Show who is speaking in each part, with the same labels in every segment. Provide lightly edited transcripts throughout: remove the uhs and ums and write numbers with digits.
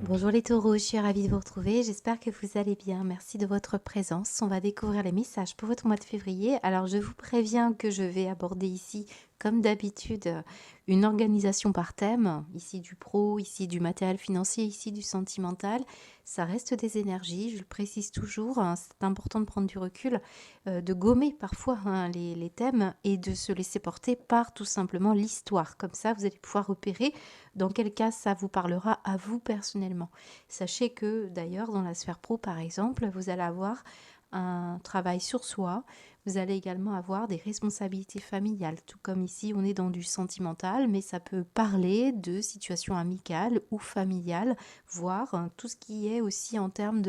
Speaker 1: Bonjour les taureaux, je suis ravie de vous retrouver, j'espère que vous allez bien, merci de votre présence. On va découvrir les messages pour votre mois de février. Alors je vous préviens que je vais aborder ici, comme d'habitude, une organisation par thème, ici du pro, ici du matériel financier, ici du sentimental. Ça reste des énergies, je le précise toujours, hein, c'est important de prendre du recul, de gommer parfois hein, les thèmes et de se laisser porter par tout simplement l'histoire. Comme ça, vous allez pouvoir repérer dans quel cas ça vous parlera à vous personnellement. Sachez que d'ailleurs dans la sphère pro par exemple, vous allez avoir un travail sur soi, vous allez également avoir des responsabilités familiales, tout comme ici on est dans du sentimental, mais ça peut parler de situations amicales ou familiales, voire tout ce qui est aussi en termes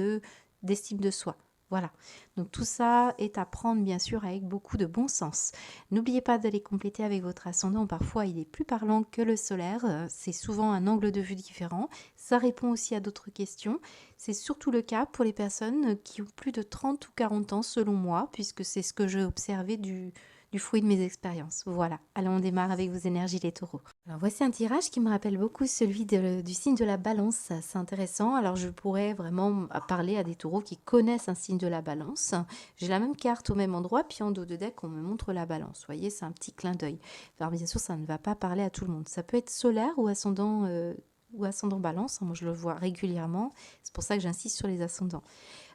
Speaker 1: d'estime de soi. Voilà, donc tout ça est à prendre bien sûr avec beaucoup de bon sens. N'oubliez pas d'aller compléter avec votre ascendant, parfois il est plus parlant que le solaire, c'est souvent un angle de vue différent, ça répond aussi à d'autres questions. C'est surtout le cas pour les personnes qui ont plus de 30 ou 40 ans selon moi, puisque c'est ce que j'ai observé du fruit de mes expériences. Voilà, allez on démarre avec vos énergies les taureaux. Alors voici un tirage qui me rappelle beaucoup celui du signe de la balance, c'est intéressant. Alors je pourrais vraiment parler à des taureaux qui connaissent un signe de la balance. J'ai la même carte au même endroit, puis en dos de deck on me montre la balance. Vous voyez, c'est un petit clin d'œil. Alors bien sûr, ça ne va pas parler à tout le monde. Ça peut être solaire ou ascendant balance, moi je le vois régulièrement, c'est pour ça que j'insiste sur les ascendants.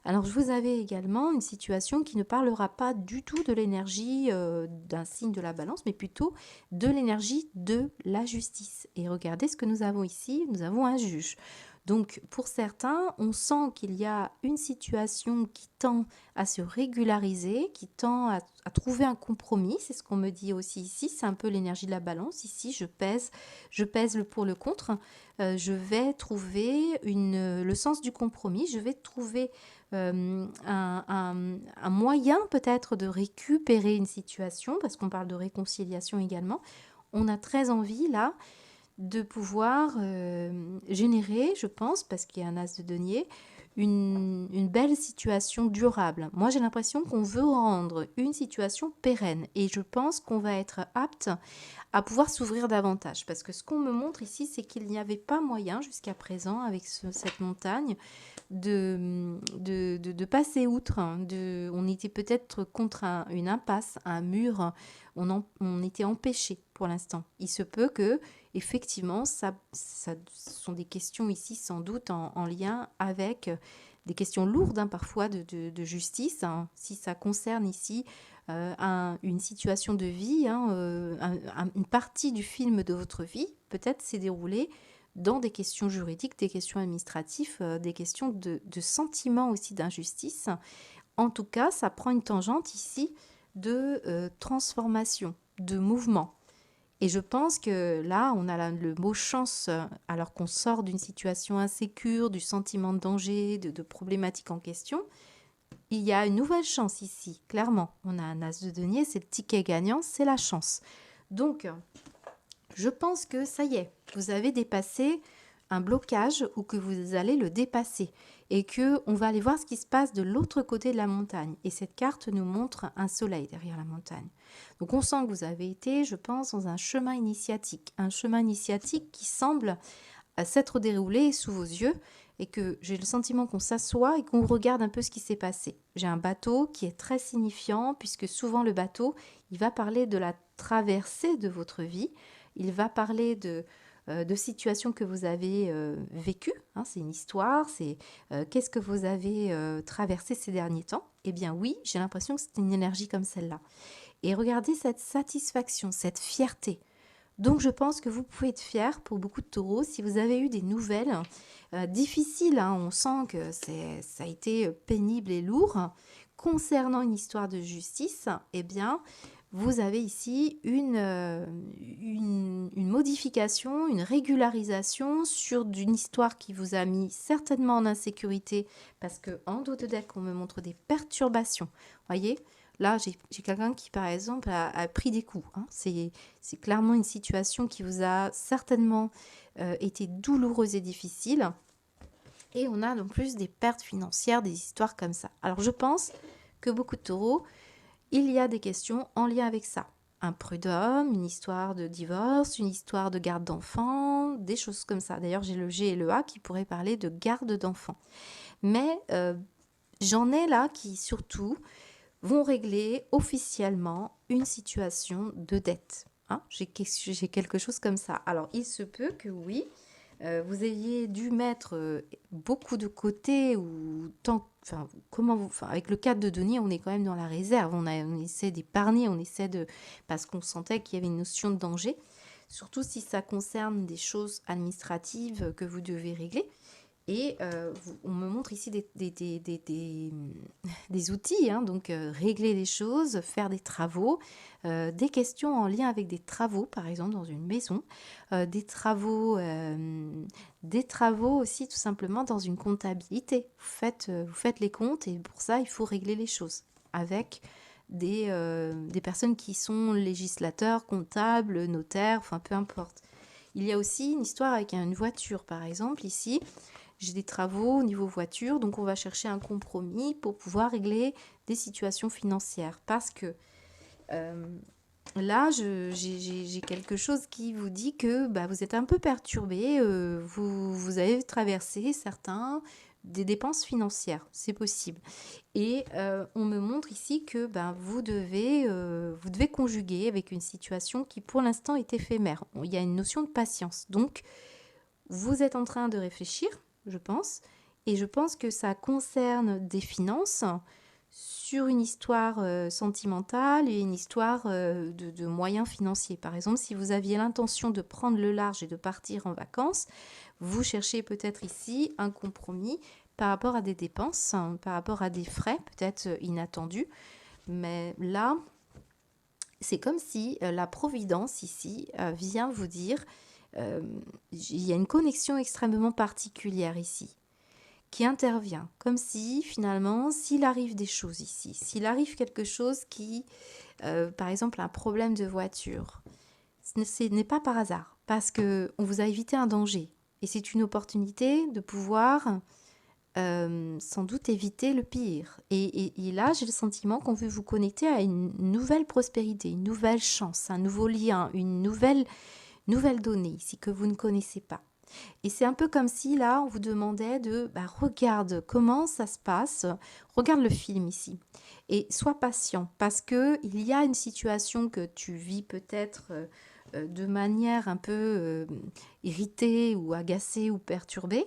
Speaker 1: Alors je vous avais également une situation qui ne parlera pas du tout de l'énergie d'un signe de la balance, mais plutôt de l'énergie de la justice. Et regardez ce que nous avons ici, nous avons un juge. Donc pour certains, on sent qu'il y a une situation qui tend à se régulariser, qui tend à trouver un compromis, c'est ce qu'on me dit aussi ici, c'est un peu l'énergie de la balance. Ici, je pèse le pour le contre, je vais trouver le sens du compromis, je vais trouver un moyen peut-être de récupérer une situation, parce qu'on parle de réconciliation également. On a très envie là de pouvoir générer, je pense, parce qu'il y a un as de denier, une belle situation durable. Moi, j'ai l'impression qu'on veut rendre une situation pérenne et je pense qu'on va être apte à pouvoir s'ouvrir davantage. Parce que ce qu'on me montre ici, c'est qu'il n'y avait pas moyen jusqu'à présent avec cette montagne de passer outre. On était peut-être contre une impasse, un mur. On était empêché pour l'instant. Il se peut que, effectivement, ça sont des questions ici sans doute en lien avec des questions lourdes parfois de justice. Si ça concerne ici une situation de vie, une partie du film de votre vie, peut-être s'est déroulée dans des questions juridiques, des questions administratives, des questions de sentiments aussi d'injustice. En tout cas, ça prend une tangente ici de transformation, de mouvement. Et je pense que là, on a le mot chance, alors qu'on sort d'une situation insécure, du sentiment de danger, de problématiques en question. Il y a une nouvelle chance ici, clairement. On a un as de denier, c'est le ticket gagnant, c'est la chance. Donc, je pense que ça y est, vous avez dépassé un blocage ou que vous allez le dépasser et que on va aller voir ce qui se passe de l'autre côté de la montagne. Et cette carte nous montre un soleil derrière la montagne. Donc on sent que vous avez été, je pense, dans un chemin initiatique qui semble s'être déroulé sous vos yeux et que j'ai le sentiment qu'on s'assoit et qu'on regarde un peu ce qui s'est passé. J'ai un bateau qui est très signifiant puisque souvent le bateau, il va parler de la traversée de votre vie, il va parler de situations que vous avez vécues, c'est une histoire, c'est qu'est-ce que vous avez traversé ces derniers temps. Eh bien oui, j'ai l'impression que c'est une énergie comme celle-là. Et regardez cette satisfaction, cette fierté. Donc je pense que vous pouvez être fier pour beaucoup de taureaux si vous avez eu des nouvelles difficiles. On sent que ça a été pénible et lourd. Concernant une histoire de justice, eh bien, vous avez ici une modification, une régularisation sur une histoire qui vous a mis certainement en insécurité parce que en dos de deck, on me montre des perturbations. Voyez, là, j'ai quelqu'un qui, par exemple, a pris des coups. C'est clairement une situation qui vous a certainement été douloureuse et difficile. Et on a en plus des pertes financières, des histoires comme ça. Alors, je pense que beaucoup de taureaux, il y a des questions en lien avec ça. un prud'homme, une histoire de divorce, une histoire de garde d'enfants, des choses comme ça. D'ailleurs, j'ai le G et le A qui pourraient parler de garde d'enfants. Mais j'en ai là qui surtout vont régler officiellement une situation de dette. Hein, j'ai quelque chose comme ça. Alors, il se peut que oui, vous ayez dû mettre beaucoup de côté ou tant, enfin, avec le cadre de Denis, on est quand même dans la réserve. On essaie d'épargner, on essaie de, parce qu'on sentait qu'il y avait une notion de danger, surtout si ça concerne des choses administratives que vous devez régler. Et on me montre ici des outils, hein, donc régler les choses, faire des travaux, des questions en lien avec des travaux, par exemple dans une maison, des travaux aussi tout simplement dans une comptabilité. Vous faites les comptes et pour ça, il faut régler les choses avec des personnes qui sont législateurs, comptables, notaires, enfin peu importe. Il y a aussi une histoire avec une voiture, par exemple, ici. J'ai des travaux au niveau voiture, donc on va chercher un compromis pour pouvoir régler des situations financières. Parce que là, j'ai quelque chose qui vous dit que bah, vous êtes un peu perturbé, vous avez traversé des dépenses financières, c'est possible. Et on me montre ici que ben, vous devez conjuguer avec une situation qui pour l'instant est éphémère. Il y a une notion de patience. Donc, vous êtes en train de réfléchir, je pense, et je pense que ça concerne des finances sur une histoire sentimentale et une histoire de moyens financiers. Par exemple, si vous aviez l'intention de prendre le large et de partir en vacances, vous cherchez peut-être ici un compromis par rapport à des dépenses, hein, par rapport à des frais peut-être inattendus. Mais là, c'est comme si la Providence ici vient vous dire, euh, il y a une connexion extrêmement particulière ici qui intervient, comme si finalement, s'il arrive des choses ici, s'il arrive quelque chose qui, par exemple, un problème de voiture, ce n'est pas par hasard, parce que on vous a évité un danger, et c'est une opportunité de pouvoir sans doute éviter le pire. Et là, j'ai le sentiment qu'on veut vous connecter à une nouvelle prospérité, une nouvelle chance, un nouveau lien, une nouvelle donnée ici que vous ne connaissez pas. Et c'est un peu comme si là, on vous demandait de regarde comment ça se passe, regarde le film ici et sois patient parce que il y a une situation que tu vis peut-être de manière un peu irritée ou agacée ou perturbée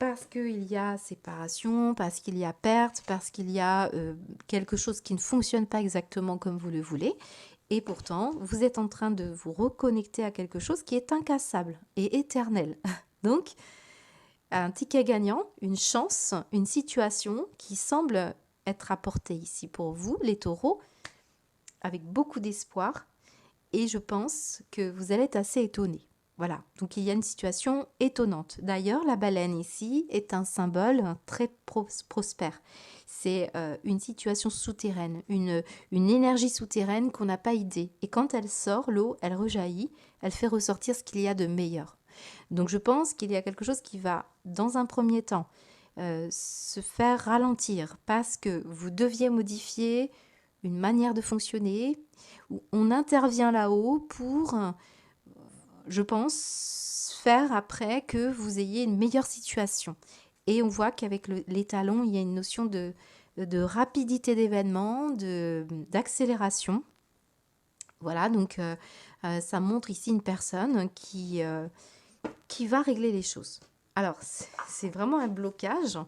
Speaker 1: parce qu'il y a séparation, parce qu'il y a perte, parce qu'il y a quelque chose qui ne fonctionne pas exactement comme vous le voulez. Et pourtant, vous êtes en train de vous reconnecter à quelque chose qui est incassable et éternel. Donc, un ticket gagnant, une chance, une situation qui semble être apportée ici pour vous, les taureaux, avec beaucoup d'espoir. Et je pense que vous allez être assez étonnés. Voilà, donc il y a une situation étonnante. D'ailleurs, la baleine ici est un symbole très prospère. C'est une situation souterraine, une énergie souterraine qu'on n'a pas idée. Et quand elle sort, l'eau, elle rejaillit, elle fait ressortir ce qu'il y a de meilleur. Donc je pense qu'il y a quelque chose qui va, dans un premier temps, se faire ralentir parce que vous deviez modifier une manière de fonctionner, où on intervient là-haut pour je pense, faire après que vous ayez une meilleure situation. Et on voit qu'avec les talons, il y a une notion de rapidité d'événement, d'accélération. Voilà, donc ça montre ici une personne qui va régler les choses. Alors, c'est vraiment un blocage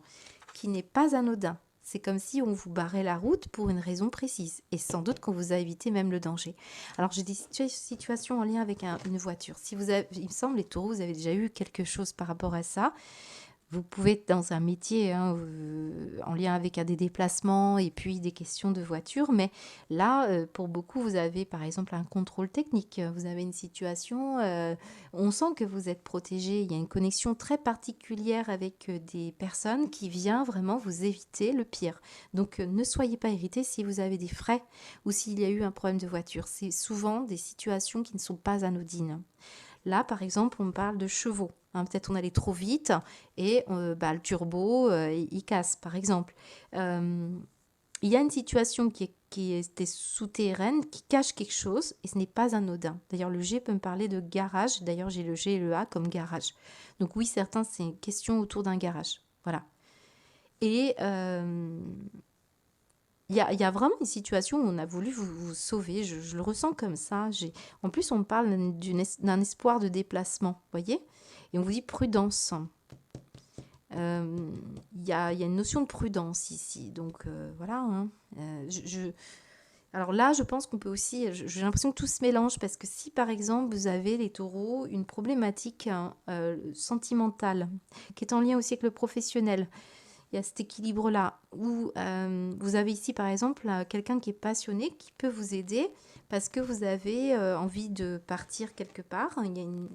Speaker 1: qui n'est pas anodin. C'est comme si on vous barrait la route pour une raison précise. Et sans doute qu'on vous a évité même le danger. Alors, j'ai des situations en lien avec une voiture. Si vous avez, il me semble, les taureaux, vous avez déjà eu quelque chose par rapport à ça. Vous pouvez être dans un métier en lien avec des déplacements et puis des questions de voiture, mais là, pour beaucoup, vous avez par exemple un contrôle technique, vous avez une situation, on sent que vous êtes protégé, il y a une connexion très particulière avec des personnes qui viennent vraiment vous éviter le pire. Donc ne soyez pas irrités si vous avez des frais ou s'il y a eu un problème de voiture. C'est souvent des situations qui ne sont pas anodines. Là, par exemple, on me parle de chevaux. Hein, peut-être on allait trop vite et le turbo, il casse, par exemple. Il y a une situation qui est qui était souterraine, qui cache quelque chose, et ce n'est pas anodin. D'ailleurs, le G peut me parler de garage. D'ailleurs, j'ai le G et le A comme garage. Donc oui, certains, c'est une question autour d'un garage. Voilà. Et il y a vraiment une situation où on a voulu vous sauver. Je le ressens comme ça. En plus, on me parle d'un espoir de déplacement, vous voyez. Et on vous dit prudence. Il y a une notion de prudence ici. Donc voilà. Hein. Alors là, je pense qu'on peut aussi... J'ai l'impression que tout se mélange parce que si, par exemple, vous avez, les taureaux, une problématique hein, sentimentale qui est en lien aussi avec le professionnel, il y a cet équilibre-là où vous avez ici, par exemple, quelqu'un qui est passionné, qui peut vous aider parce que vous avez envie de partir quelque part. Il y a une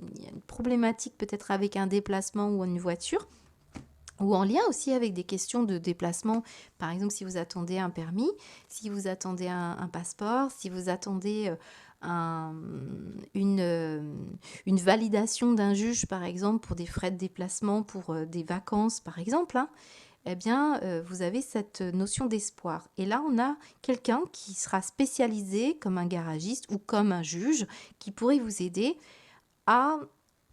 Speaker 1: problématique peut-être avec un déplacement ou une voiture, ou en lien aussi avec des questions de déplacement. Par exemple, si vous attendez un permis, si vous attendez un passeport, si vous attendez une validation d'un juge, par exemple, pour des frais de déplacement, pour des vacances, par exemple, hein, eh bien, vous avez cette notion d'espoir. Et là, on a quelqu'un qui sera spécialisé comme un garagiste ou comme un juge qui pourrait vous aider à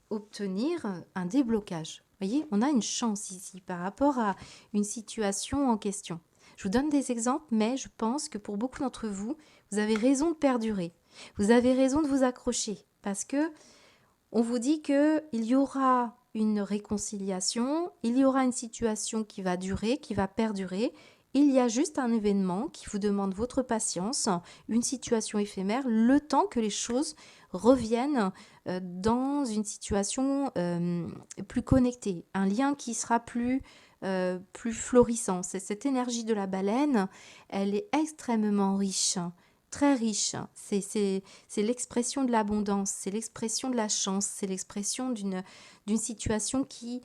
Speaker 1: obtenir un déblocage. Vous voyez, on a une chance ici par rapport à une situation en question. Je vous donne des exemples, mais je pense que pour beaucoup d'entre vous, vous avez raison de perdurer. Vous avez raison de vous accrocher parce que on vous dit qu'il y aura une réconciliation, il y aura une situation qui va durer, qui va perdurer. Il y a juste un événement qui vous demande votre patience, une situation éphémère, le temps que les choses reviennent dans une situation plus connectée, un lien qui sera plus florissant. C'est cette énergie de la baleine, elle est extrêmement riche. Très riche, c'est l'expression de l'abondance, c'est l'expression de la chance, c'est l'expression d'une situation qui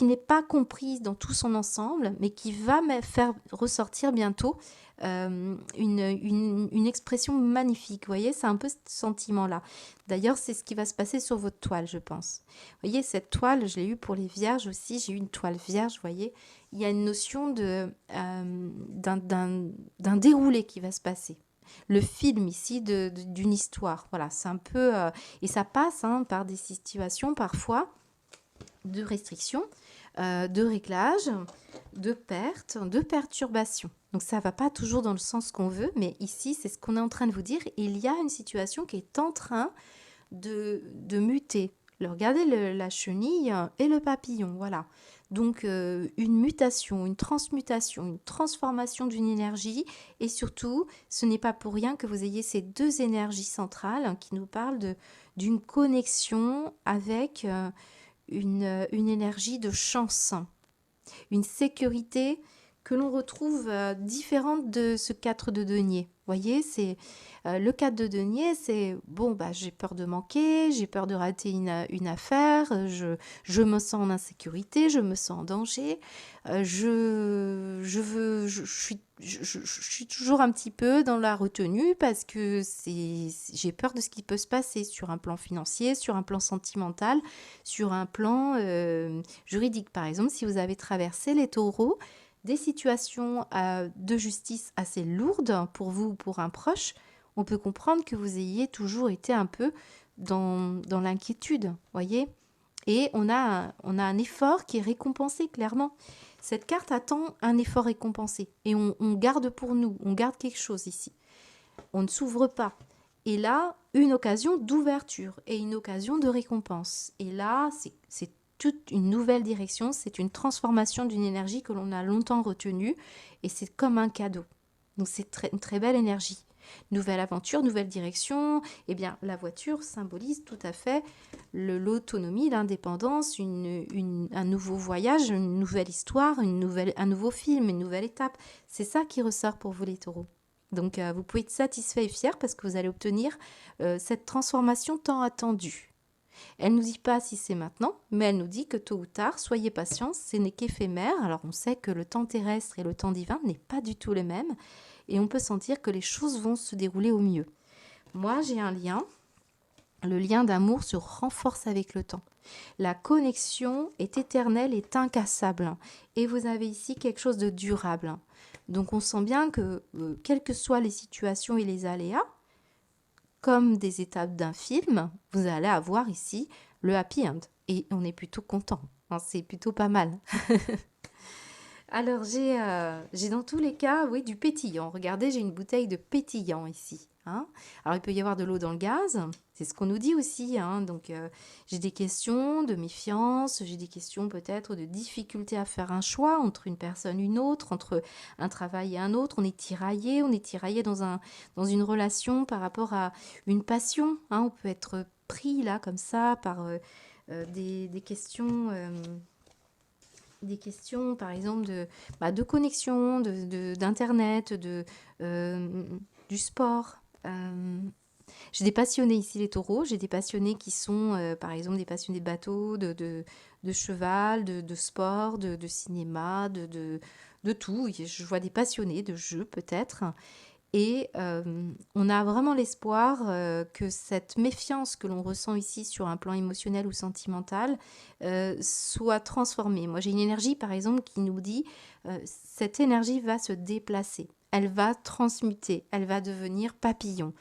Speaker 1: n'est pas comprise dans tout son ensemble, mais qui va faire ressortir bientôt une expression magnifique. Vous voyez, c'est un peu ce sentiment-là. D'ailleurs, c'est ce qui va se passer sur votre toile, je pense. Vous voyez, cette toile, je l'ai eue pour les vierges aussi, j'ai eu une toile vierge, vous voyez. Il y a une notion d'un déroulé qui va se passer. Le film ici d'une histoire, voilà, c'est un peu... et ça passe hein, par des situations parfois de restrictions, de réglages, de pertes, de perturbations. Donc ça ne va pas toujours dans le sens qu'on veut, mais ici, c'est ce qu'on est en train de vous dire. Il y a une situation qui est en train de muter. Regardez la chenille et le papillon, voilà. Donc une mutation, une transmutation, une transformation d'une énergie et surtout, ce n'est pas pour rien que vous ayez ces deux énergies centrales qui nous parlent d'une connexion avec une énergie de chance, une sécurité que l'on retrouve différente de ce 4 de denier. Vous voyez, c'est le 4 de denier, c'est bon, bah, j'ai peur de manquer, j'ai peur de rater une affaire, je me sens en insécurité, je me sens en danger, je suis toujours un petit peu dans la retenue parce que j'ai peur de ce qui peut se passer sur un plan financier, sur un plan sentimental, sur un plan juridique. Par exemple, si vous avez traversé les taureaux, des situations de justice assez lourdes pour vous ou pour un proche, on peut comprendre que vous ayez toujours été un peu dans l'inquiétude, voyez. Et on a un effort qui est récompensé, clairement. Cette carte attend un effort récompensé. Et on garde pour nous, on garde quelque chose ici. On ne s'ouvre pas. Et là, une occasion d'ouverture et une occasion de récompense. Et là, c'est toute une nouvelle direction, c'est une transformation d'une énergie que l'on a longtemps retenue et c'est comme un cadeau. Donc c'est une très belle énergie. Nouvelle aventure, nouvelle direction. Eh bien, la voiture symbolise tout à fait l'autonomie, l'indépendance, un nouveau voyage, une nouvelle histoire, un nouveau film, une nouvelle étape. C'est ça qui ressort pour vous les taureaux. Donc vous pouvez être satisfait et fier parce que vous allez obtenir cette transformation tant attendue. Elle ne nous dit pas si c'est maintenant, mais elle nous dit que tôt ou tard, soyez patients, ce n'est qu'éphémère. Alors on sait que le temps terrestre et le temps divin n'est pas du tout le même et on peut sentir que les choses vont se dérouler au mieux. Moi, j'ai un lien. Le lien d'amour se renforce avec le temps. La connexion est éternelle, est incassable. Et vous avez ici quelque chose de durable. Donc on sent bien que, quelles que soient les situations et les aléas, comme des étapes d'un film, vous allez avoir ici le happy end. Et on est plutôt content, hein, c'est plutôt pas mal. Alors j'ai dans tous les cas, oui, du pétillant. Regardez, j'ai une bouteille de pétillant ici, hein. Alors il peut y avoir de l'eau dans le gaz, c'est ce qu'on nous dit aussi, hein. Donc j'ai des questions de méfiance, j'ai des questions peut-être de difficulté à faire un choix entre une personne et une autre, entre un travail et un autre. On est tiraillé dans une relation par rapport à une passion, hein. On peut être pris là comme ça par des questions. Des questions, par exemple, de connexion, d'internet, euh, du sport. J'ai des passionnés ici, les taureaux. J'ai des passionnés qui sont, par exemple, des passionnés de bateau, de cheval, de sport, de cinéma, de tout. Je vois des passionnés de jeux, peut-être. Et on a vraiment l'espoir que cette méfiance que l'on ressent ici sur un plan émotionnel ou sentimental soit transformée. Moi, j'ai une énergie, par exemple, qui nous dit cette énergie va se déplacer, elle va transmuter, elle va devenir papillon.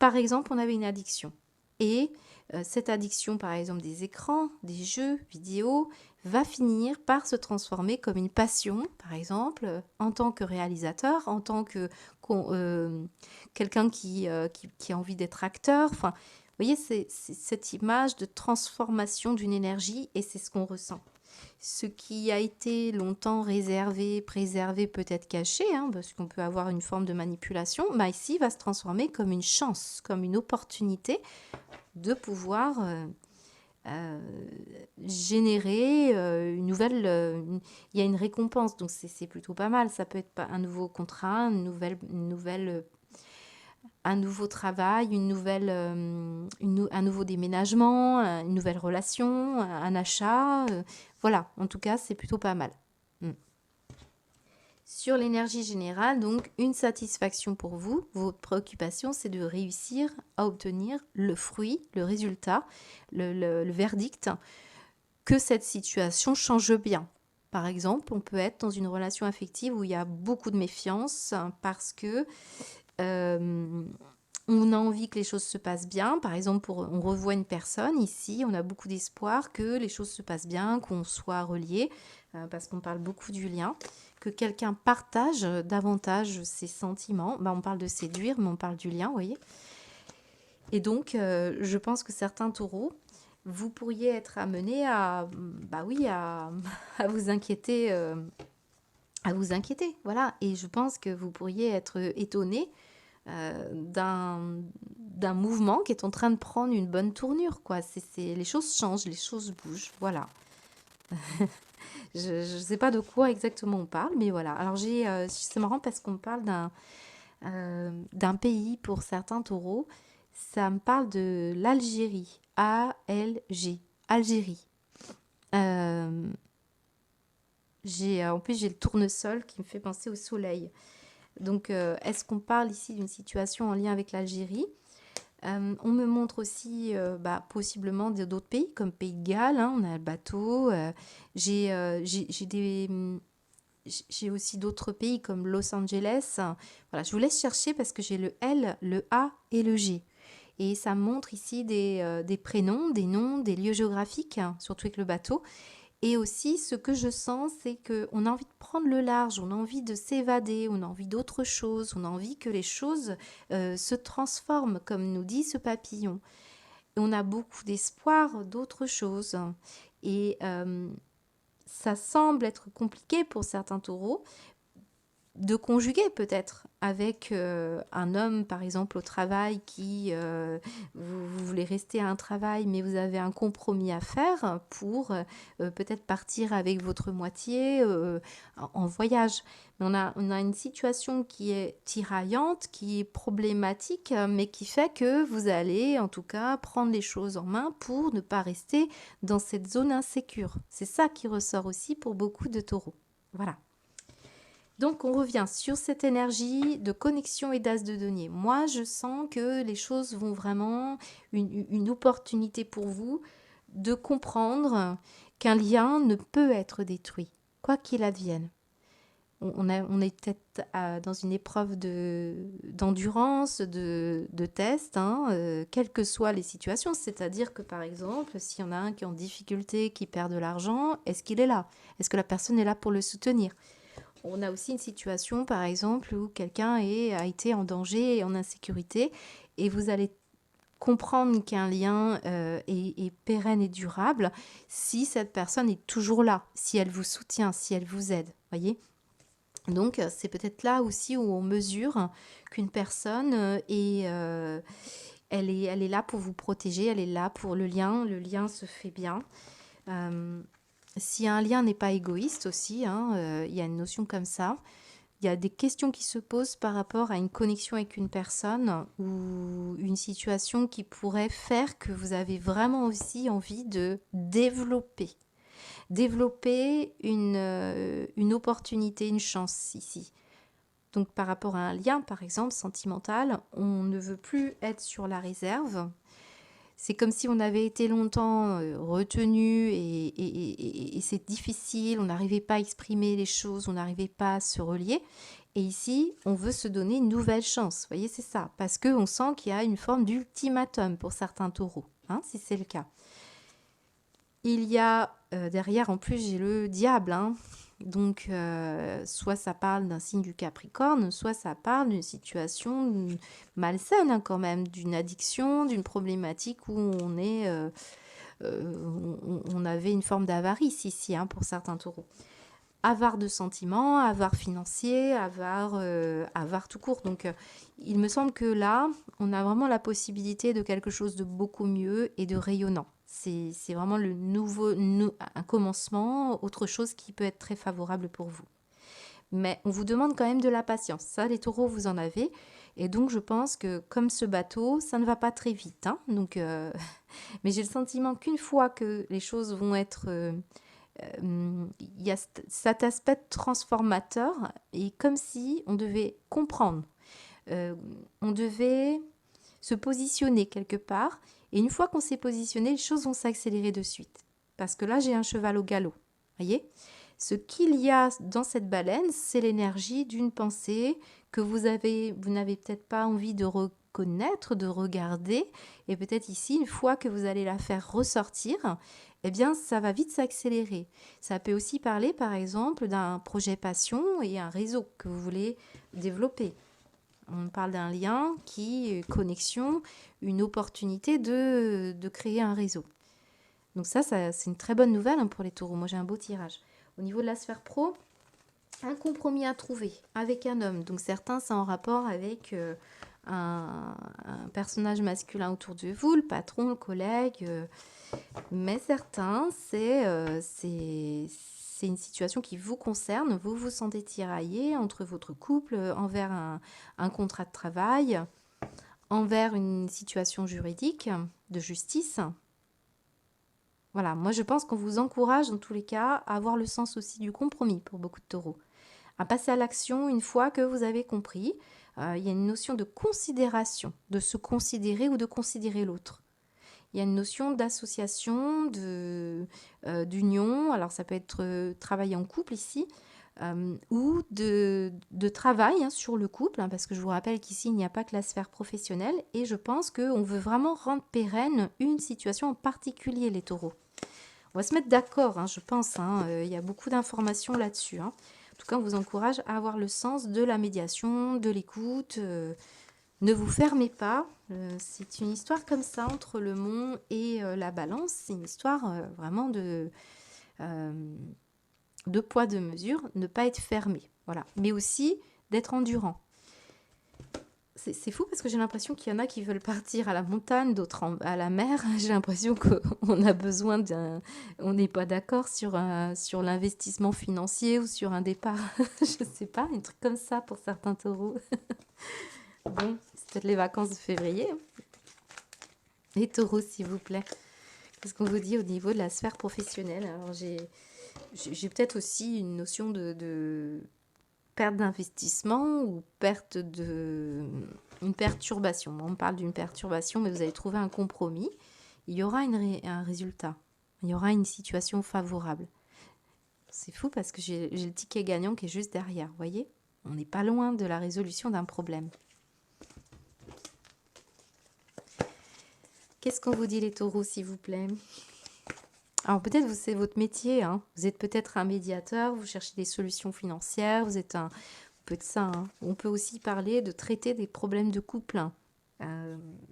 Speaker 1: Par exemple, on avait une addiction. Et cette addiction, par exemple, des écrans, des jeux vidéo, va finir par se transformer comme une passion, par exemple, en tant que réalisateur, en tant que quelqu'un qui a envie d'être acteur. Enfin, vous voyez, c'est cette image de transformation d'une énergie et c'est ce qu'on ressent. Ce qui a été longtemps réservé, préservé, peut-être caché, hein, parce qu'on peut avoir une forme de manipulation, bah ici va se transformer comme une chance, comme une opportunité de pouvoir euh, générer une nouvelle... il y a une récompense, donc c'est plutôt pas mal. Ça peut être un nouveau contrat, un nouveau travail, un nouveau déménagement, une nouvelle relation, un achat. Voilà, en tout cas, c'est plutôt pas mal. Mm. Sur l'énergie générale, donc une satisfaction pour vous. Votre préoccupation, c'est de réussir à obtenir le fruit, le résultat, le verdict, que cette situation change bien. Par exemple, on peut être dans une relation affective où il y a beaucoup de méfiance parce que euh, on a envie que les choses se passent bien. Par exemple, on revoit une personne ici, on a beaucoup d'espoir que les choses se passent bien, qu'on soit relié, parce qu'on parle beaucoup du lien, que quelqu'un partage davantage ses sentiments. Bah, on parle de séduire, mais on parle du lien, vous voyez. Et donc, je pense que certains taureaux, vous pourriez être amenés à, bah oui, à vous inquiéter. À vous inquiéter, voilà. Et je pense que vous pourriez être étonné d'un mouvement qui est en train de prendre une bonne tournure, quoi. Les choses changent, les choses bougent, voilà. Je ne sais pas de quoi exactement on parle, mais voilà. Alors c'est marrant parce qu'on parle d'un pays pour certains taureaux. Ça me parle de l'Algérie, A-L-G, Algérie. Euh, en plus, j'ai le tournesol qui me fait penser au soleil. Donc, est-ce qu'on parle ici d'une situation en lien avec l'Algérie? On me montre aussi possiblement d'autres pays comme Pays de Galles, hein, on a le bateau. J'ai aussi d'autres pays comme Los Angeles. Voilà, je vous laisse chercher parce que j'ai le L, le A et le G. Et ça me montre ici des prénoms, des noms, des lieux géographiques, hein, surtout avec le bateau. Et aussi, ce que je sens, c'est qu'on a envie de prendre le large, on a envie de s'évader, on a envie d'autre chose, on a envie que les choses se transforment, comme nous dit ce papillon. Et on a beaucoup d'espoir d'autre chose. Et ça semble être compliqué pour certains taureaux, de conjuguer peut-être avec un homme, par exemple, au travail qui, vous voulez rester à un travail, mais vous avez un compromis à faire pour peut-être partir avec votre moitié en voyage. On a une situation qui est tiraillante, qui est problématique, mais qui fait que vous allez en tout cas prendre les choses en main pour ne pas rester dans cette zone insécure. C'est ça qui ressort aussi pour beaucoup de taureaux. Voilà. Donc, on revient sur cette énergie de connexion et d'as de denier. Moi, je sens que les choses vont vraiment, une opportunité pour vous de comprendre qu'un lien ne peut être détruit, quoi qu'il advienne. on est peut-être dans une épreuve d'endurance, de test, hein, quelles que soient les situations. C'est-à-dire que, par exemple, s'il y en a un qui est en difficulté, qui perd de l'argent, est-ce qu'il est là? Est-ce que la personne est là pour le soutenir? On a aussi une situation, par exemple, où quelqu'un a été en danger et en insécurité, et vous allez comprendre qu'un lien est pérenne et durable si cette personne est toujours là, si elle vous soutient, si elle vous aide, voyez. Donc, c'est peut-être là aussi où on mesure qu'une personne elle est là pour vous protéger, elle est là pour le lien se fait bien. Euh, Si un lien n'est pas égoïste aussi, hein, il y a une notion comme ça. Il y a des questions qui se posent par rapport à une connexion avec une personne ou une situation qui pourrait faire que vous avez vraiment aussi envie de développer une opportunité, une chance ici. Donc par rapport à un lien, par exemple, sentimental, on ne veut plus être sur la réserve. C'est comme si on avait été longtemps retenu et c'est difficile, on n'arrivait pas à exprimer les choses, on n'arrivait pas à se relier. Et ici, on veut se donner une nouvelle chance. Vous voyez, c'est ça. Parce qu'on sent qu'il y a une forme d'ultimatum pour certains taureaux, hein, si c'est le cas. Il y a derrière, en plus, j'ai le diable, hein. Donc, soit ça parle d'un signe du Capricorne, soit ça parle d'une situation malsaine, hein, quand même, d'une addiction, d'une problématique où on avait une forme d'avarice ici, hein, pour certains taureaux. Avare de sentiments, avare financier, avare tout court. Donc, il me semble que là, on a vraiment la possibilité de quelque chose de beaucoup mieux et de rayonnant. C'est vraiment un commencement, autre chose qui peut être très favorable pour vous. Mais on vous demande quand même de la patience. Ça, les taureaux, vous en avez. Et donc, je pense que comme ce bateau, ça ne va pas très vite, hein. Donc, mais j'ai le sentiment qu'une fois que les choses vont être il y a cet aspect transformateur et comme si on devait comprendre, on devait se positionner quelque part et une fois qu'on s'est positionné, les choses vont s'accélérer de suite. Parce que là, j'ai un cheval au galop. Voyez? Ce qu'il y a dans cette baleine, c'est l'énergie d'une pensée que vous n'avez peut-être pas envie de reconnaître, de regarder. Et peut-être ici, une fois que vous allez la faire ressortir, eh bien, ça va vite s'accélérer. Ça peut aussi parler, par exemple, d'un projet passion et un réseau que vous voulez développer. On parle d'un lien connexion, une opportunité de créer un réseau. Donc ça c'est une très bonne nouvelle, hein, pour les taureaux. Moi, j'ai un beau tirage. Au niveau de la sphère pro, un compromis à trouver avec un homme. Donc certains, c'est en rapport avec un personnage masculin autour de vous, le patron, le collègue. Mais certains, c'est une situation qui vous concerne. Vous vous sentez tiraillé entre votre couple, envers un contrat de travail, envers une situation juridique, de justice. Voilà, moi je pense qu'on vous encourage dans tous les cas à avoir le sens aussi du compromis pour beaucoup de taureaux. À passer à l'action une fois que vous avez compris. Il y a une notion de considération, de se considérer ou de considérer l'autre. Il y a une notion d'association, d'union. Alors ça peut être travailler en couple ici, ou de travail, hein, sur le couple, hein, parce que je vous rappelle qu'ici, il n'y a pas que la sphère professionnelle. Et je pense qu'on veut vraiment rendre pérenne une situation en particulier, les taureaux. On va se mettre d'accord, hein, je pense. Hein, il y a beaucoup d'informations là-dessus. Hein. En tout cas, on vous encourage à avoir le sens de la médiation, de l'écoute. Ne vous fermez pas. C'est une histoire comme ça entre le mont et la balance. C'est une histoire vraiment de poids, de mesure. Ne pas être fermé. Voilà. Mais aussi d'être endurant. C'est fou parce que j'ai l'impression qu'il y en a qui veulent partir à la montagne, d'autres à la mer. J'ai l'impression qu'on a besoin d'un... On n'est pas d'accord sur l'investissement financier ou sur un départ. Je ne sais pas, un truc comme ça pour certains taureaux. Bon, c'est peut-être les vacances de février. Hein. Les taureaux, s'il vous plaît. Qu'est-ce qu'on vous dit au niveau de la sphère professionnelle? Alors, j'ai peut-être aussi une notion de perte d'investissement ou une perturbation. On parle d'une perturbation, mais vous allez trouver un compromis. Il y aura un résultat. Il y aura une situation favorable. C'est fou parce que j'ai le ticket gagnant qui est juste derrière, vous voyez? On n'est pas loin de la résolution d'un problème. Qu'est-ce qu'on vous dit les taureaux, s'il vous plaît? Alors peut-être c'est votre métier, hein. Vous êtes peut-être un médiateur, vous cherchez des solutions financières, vous êtes un peu de ça, hein. On peut aussi parler de traiter des problèmes de couple, hein,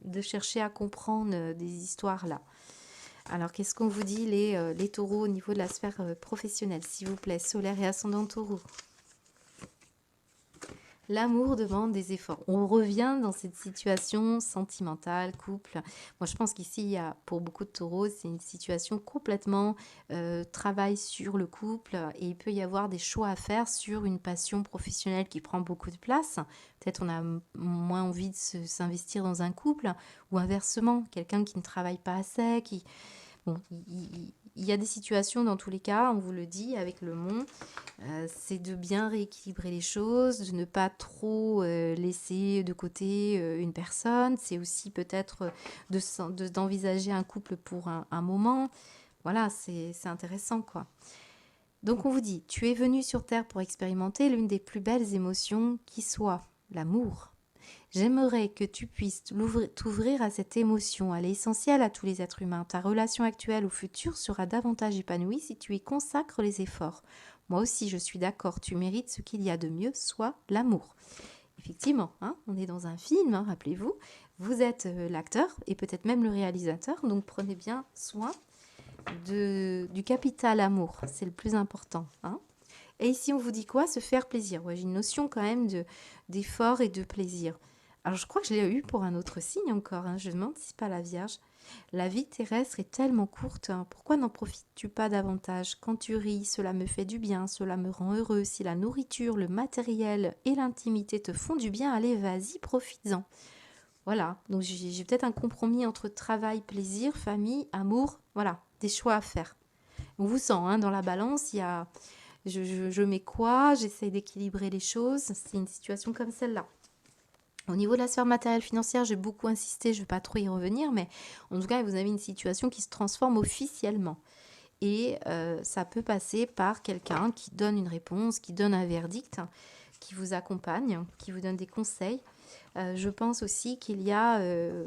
Speaker 1: de chercher à comprendre des histoires là. Alors qu'est-ce qu'on vous dit les taureaux au niveau de la sphère professionnelle, s'il vous plaît, solaire et ascendant taureau? L'amour demande des efforts. On revient dans cette situation sentimentale, couple. Moi, je pense qu'ici, pour beaucoup de taureaux, c'est une situation complètement travail sur le couple et il peut y avoir des choix à faire sur une passion professionnelle qui prend beaucoup de place. Peut-être on a moins envie de s'investir dans un couple ou inversement, quelqu'un qui ne travaille pas assez, qui... Bon, il y a des situations dans tous les cas, on vous le dit, avec le mont, c'est de bien rééquilibrer les choses, de ne pas trop laisser de côté une personne. C'est aussi peut-être d'envisager un couple pour un moment. Voilà, c'est intéressant, quoi. Donc on vous dit, tu es venu sur Terre pour expérimenter l'une des plus belles émotions qui soit, l'amour. J'aimerais que tu puisses t'ouvrir à cette émotion. Elle est essentielle à tous les êtres humains. Ta relation actuelle ou future sera davantage épanouie si tu y consacres les efforts. Moi aussi, je suis d'accord. Tu mérites ce qu'il y a de mieux, soit l'amour. Effectivement, hein, on est dans un film, hein, rappelez-vous. Vous êtes l'acteur et peut-être même le réalisateur. Donc prenez bien soin du capital amour. C'est le plus important, hein. Et ici, on vous dit quoi? Se faire plaisir. Ouais, j'ai une notion quand même d'effort et de plaisir. Alors, je crois que je l'ai eu pour un autre signe encore, hein. Je me demande si c'est pas la Vierge. La vie terrestre est tellement courte, hein. Pourquoi n'en profites-tu pas davantage? Quand tu ris, cela me fait du bien, cela me rend heureux. Si la nourriture, le matériel et l'intimité te font du bien, allez, vas-y, profites-en. Voilà, donc j'ai peut-être un compromis entre travail, plaisir, famille, amour. Voilà, des choix à faire. On vous sent, hein, dans la balance, il y a... Je mets quoi? J'essaye d'équilibrer les choses. C'est une situation comme celle-là. Au niveau de la sphère matérielle financière, j'ai beaucoup insisté, je ne vais pas trop y revenir, mais en tout cas, vous avez une situation qui se transforme officiellement. Et ça peut passer par quelqu'un qui donne une réponse, qui donne un verdict, qui vous accompagne, qui vous donne des conseils. Je pense aussi qu'il y a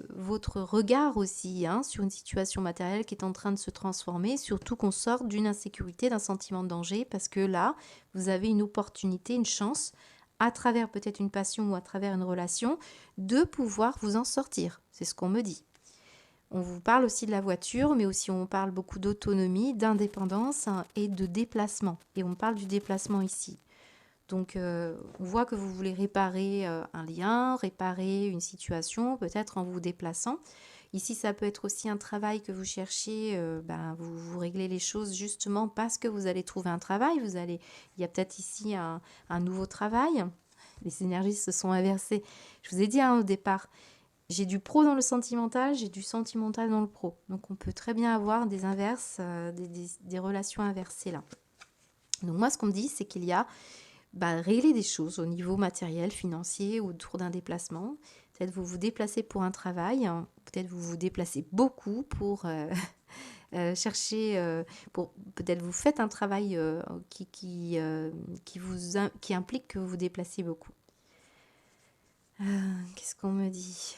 Speaker 1: votre regard aussi, hein, sur une situation matérielle qui est en train de se transformer, surtout qu'on sort d'une insécurité, d'un sentiment de danger, parce que là, vous avez une opportunité, une chance, à travers peut-être une passion ou à travers une relation, de pouvoir vous en sortir. C'est ce qu'on me dit. On vous parle aussi de la voiture, mais aussi on parle beaucoup d'autonomie, d'indépendance, hein, et de déplacement. Et on parle du déplacement ici. Donc, on voit que vous voulez réparer un lien, réparer une situation, peut-être en vous déplaçant. Ici, ça peut être aussi un travail que vous cherchez, vous réglez les choses justement parce que vous allez trouver un travail. Il y a peut-être ici un nouveau travail. Les énergies se sont inversées. Je vous ai dit, hein, au départ, j'ai du pro dans le sentimental, j'ai du sentimental dans le pro. Donc, on peut très bien avoir des inverses, des relations inversées là. Donc, moi, ce qu'on me dit, c'est qu'il y a régler des choses au niveau matériel, financier ou autour d'un déplacement. Peut-être vous vous déplacez pour un travail, hein, peut-être vous vous déplacez beaucoup pour chercher, peut-être vous faites un travail qui implique que vous vous déplacez beaucoup. Qu'est-ce qu'on me dit?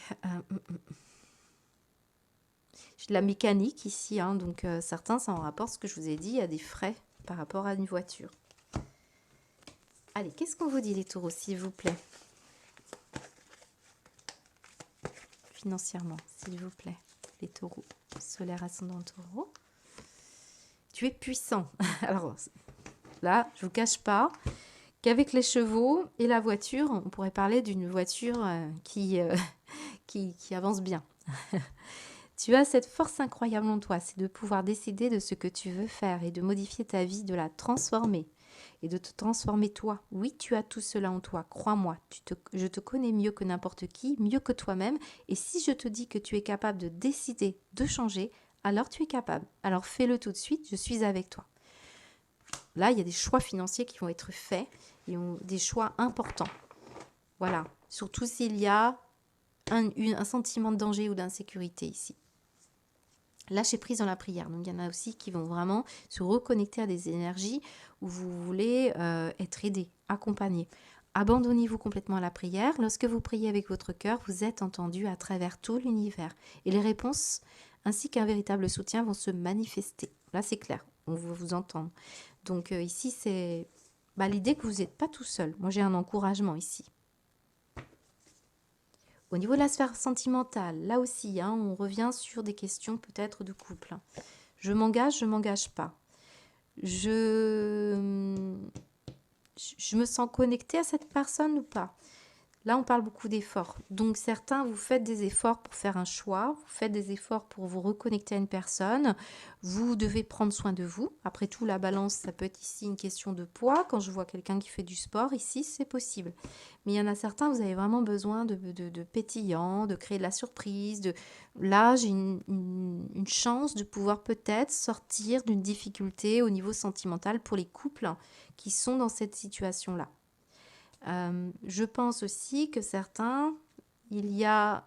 Speaker 1: J'ai de la mécanique ici, hein, donc certains, ça en rapporte ce que je vous ai dit, il y a des frais par rapport à une voiture. Allez, qu'est-ce qu'on vous dit les taureaux, s'il vous plaît? Financièrement, s'il vous plaît, les taureaux. Solaire ascendant taureau. Tu es puissant. Alors, là, je ne vous cache pas qu'avec les chevaux et la voiture, on pourrait parler d'une voiture qui avance bien. Tu as cette force incroyable en toi, c'est de pouvoir décider de ce que tu veux faire et de modifier ta vie, de la transformer. Et de te transformer toi. Oui, tu as tout cela en toi, crois-moi. Je te connais mieux que n'importe qui, mieux que toi-même. Et si je te dis que tu es capable de décider, de changer, alors tu es capable. Alors fais-le tout de suite, je suis avec toi. Là, il y a des choix financiers qui vont être faits, et des choix importants. Voilà, surtout s'il y a un sentiment de danger ou d'insécurité ici. lâcher prise dans la prière. Donc, il y en a aussi qui vont vraiment se reconnecter à des énergies où vous voulez être aidé, accompagné. Abandonnez-vous complètement à la prière. Lorsque vous priez avec votre cœur, vous êtes entendu à travers tout l'univers. Et les réponses, ainsi qu'un véritable soutien, vont se manifester. Là, c'est clair, on va vous entendre. Donc ici, c'est l'idée que vous n'êtes pas tout seul. Moi, j'ai un encouragement ici. Au niveau de la sphère sentimentale, là aussi, hein, on revient sur des questions peut-être de couple. Je m'engage pas. Je me sens connectée à cette personne ou pas? Là, on parle beaucoup d'efforts. Donc, certains, vous faites des efforts pour faire un choix, vous faites des efforts pour vous reconnecter à une personne, vous devez prendre soin de vous. Après tout, la balance, ça peut être ici une question de poids. Quand je vois quelqu'un qui fait du sport, ici, c'est possible. Mais il y en a certains, vous avez vraiment besoin de pétillant, de créer de la surprise. Là, j'ai une chance de pouvoir peut-être sortir d'une difficulté au niveau sentimental pour les couples qui sont dans cette situation-là. Je pense aussi que certains, il y a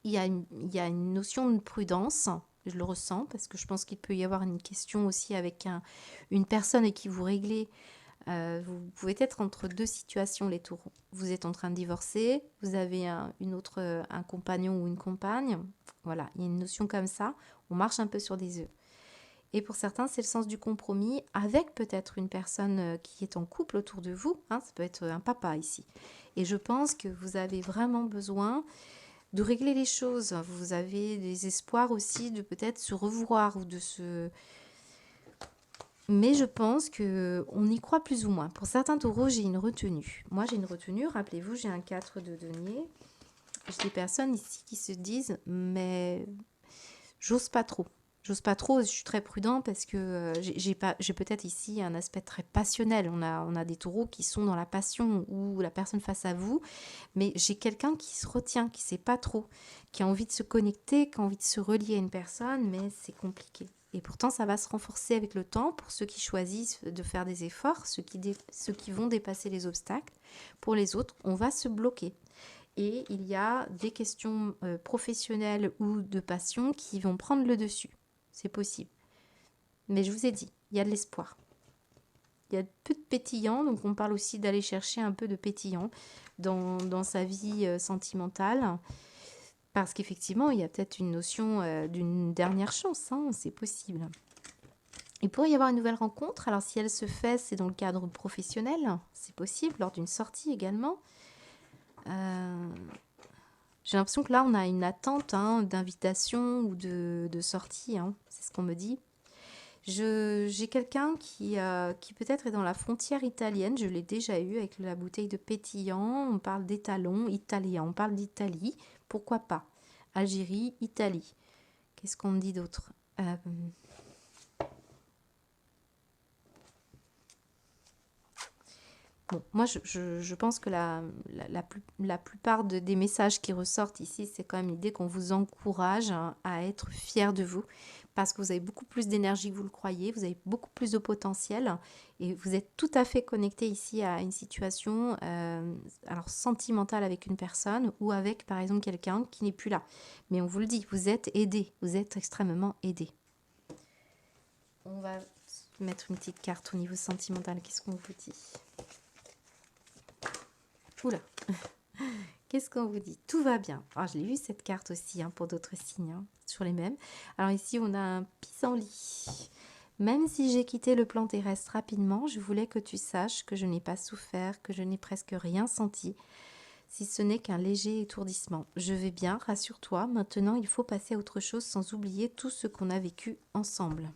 Speaker 1: une notion de prudence, je le ressens, parce que je pense qu'il peut y avoir une question aussi avec une personne avec qui vous réglez. Vous pouvez être entre deux situations, les taureaux. Vous êtes en train de divorcer, vous avez un compagnon ou une compagne. Voilà, il y a une notion comme ça. On marche un peu sur des œufs. Et pour certains, c'est le sens du compromis avec peut-être une personne qui est en couple autour de vous. Hein, ça peut être un papa ici. Et je pense que vous avez vraiment besoin de régler les choses. Vous avez des espoirs aussi de peut-être se revoir ou de se... Mais je pense qu'on y croit plus ou moins. Pour certains taureaux, j'ai une retenue. Moi, j'ai une retenue. Rappelez-vous, j'ai un 4 de denier. J'ai des personnes ici qui se disent, mais j'ose pas trop. J'ose pas trop, je suis très prudent parce que j'ai peut-être ici un aspect très passionnel. On a des taureaux qui sont dans la passion ou la personne face à vous, mais j'ai quelqu'un qui se retient, qui sait pas trop, qui a envie de se connecter, qui a envie de se relier à une personne, mais c'est compliqué. Et pourtant, ça va se renforcer avec le temps pour ceux qui choisissent de faire des efforts, ceux qui vont dépasser les obstacles. Pour les autres, on va se bloquer. Et il y a des questions professionnelles ou de passion qui vont prendre le dessus. C'est possible. Mais je vous ai dit, il y a de l'espoir. Il y a peu de pétillant, donc on parle aussi d'aller chercher un peu de pétillant dans sa vie sentimentale. Parce qu'effectivement, il y a peut-être une notion d'une dernière chance, hein, c'est possible. Il pourrait y avoir une nouvelle rencontre. Alors si elle se fait, c'est dans le cadre professionnel, c'est possible, lors d'une sortie également. J'ai l'impression que là, on a une attente d'invitation ou de sortie, c'est ce qu'on me dit. J'ai quelqu'un qui peut-être est dans la frontière italienne, je l'ai déjà eu avec la bouteille de pétillant, on parle d'étalons italiens, on parle d'Italie, pourquoi pas? Algérie, Italie. Qu'est-ce qu'on me dit d'autre? Bon, moi, je pense que la plupart des messages qui ressortent ici, c'est quand même l'idée qu'on vous encourage à être fier de vous parce que vous avez beaucoup plus d'énergie que vous le croyez, vous avez beaucoup plus de potentiel et vous êtes tout à fait connecté ici à une situation alors sentimentale avec une personne ou avec, par exemple, quelqu'un qui n'est plus là. Mais on vous le dit, vous êtes aidé, vous êtes extrêmement aidé. On va mettre une petite carte au niveau sentimental. Qu'est-ce qu'on vous dit ? Oula, qu'est-ce qu'on vous dit? Tout va bien. Alors, je l'ai vu cette carte aussi pour d'autres signes, sur les mêmes. Alors ici, on a un pissenlit. Même si j'ai quitté le plan terrestre rapidement, je voulais que tu saches que je n'ai pas souffert, que je n'ai presque rien senti, si ce n'est qu'un léger étourdissement. Je vais bien, rassure-toi. Maintenant, il faut passer à autre chose sans oublier tout ce qu'on a vécu ensemble.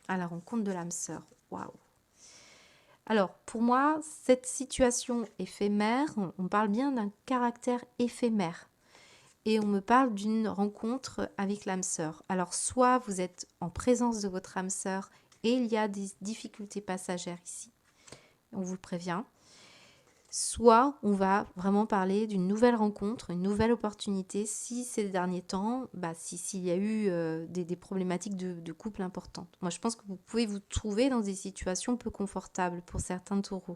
Speaker 1: À la rencontre de l'âme sœur. Waouh! Alors, pour moi, cette situation éphémère, on parle bien d'un caractère éphémère. Et on me parle d'une rencontre avec l'âme sœur. Alors, soit vous êtes en présence de votre âme sœur et il y a des difficultés passagères ici, on vous le prévient. Soit on va vraiment parler d'une nouvelle rencontre, une nouvelle opportunité, si ces derniers temps, s'il y a eu des problématiques de couple importantes. Moi, je pense que vous pouvez vous trouver dans des situations peu confortables pour certains taureaux.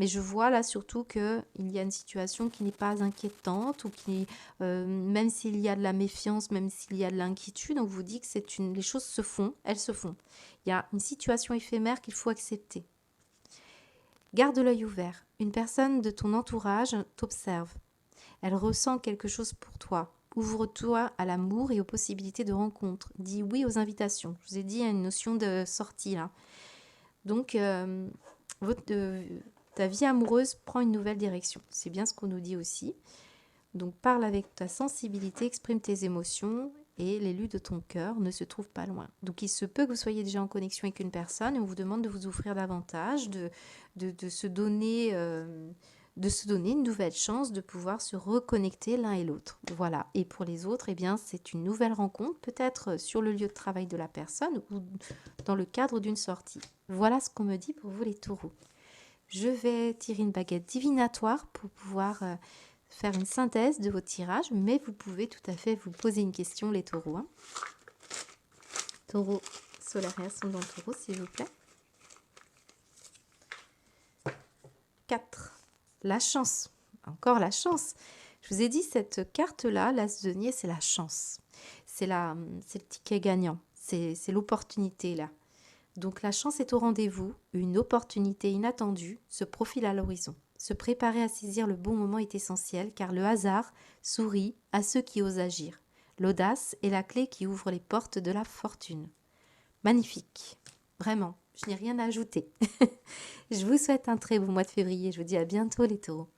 Speaker 1: Mais je vois là surtout qu'il y a une situation qui n'est pas inquiétante ou qui, même s'il y a de la méfiance, même s'il y a de l'inquiétude, on vous dit que les choses se font, elles se font. Il y a une situation éphémère qu'il faut accepter. Garde l'œil ouvert. Une personne de ton entourage t'observe. Elle ressent quelque chose pour toi. Ouvre-toi à l'amour et aux possibilités de rencontre. Dis oui aux invitations. Je vous ai dit, il y a une notion de sortie là. Donc, ta vie amoureuse prend une nouvelle direction. C'est bien ce qu'on nous dit aussi. Donc, parle avec ta sensibilité, exprime tes émotions et l'élu de ton cœur ne se trouve pas loin. Donc, il se peut que vous soyez déjà en connexion avec une personne et on vous demande de vous offrir davantage, de se donner... de se donner une nouvelle chance de pouvoir se reconnecter l'un et l'autre. Voilà. Et pour les autres, eh bien, c'est une nouvelle rencontre, peut-être sur le lieu de travail de la personne ou dans le cadre d'une sortie. Voilà ce qu'on me dit pour vous les taureaux. Je vais tirer une baguette divinatoire pour pouvoir faire une synthèse de vos tirages, mais vous pouvez tout à fait vous poser une question, les taureaux. Hein. Taureau solaire et ascendant taureau, s'il vous plaît. 4. La chance. Encore la chance. Je vous ai dit, cette carte-là, l'as de denier, c'est la chance. C'est le ticket gagnant. C'est l'opportunité, là. Donc la chance est au rendez-vous. Une opportunité inattendue se profile à l'horizon. Se préparer à saisir le bon moment est essentiel, car le hasard sourit à ceux qui osent agir. L'audace est la clé qui ouvre les portes de la fortune. Magnifique. Vraiment. Je n'ai rien à ajouter. Je vous souhaite un très beau mois de février. Je vous dis à bientôt les taureaux.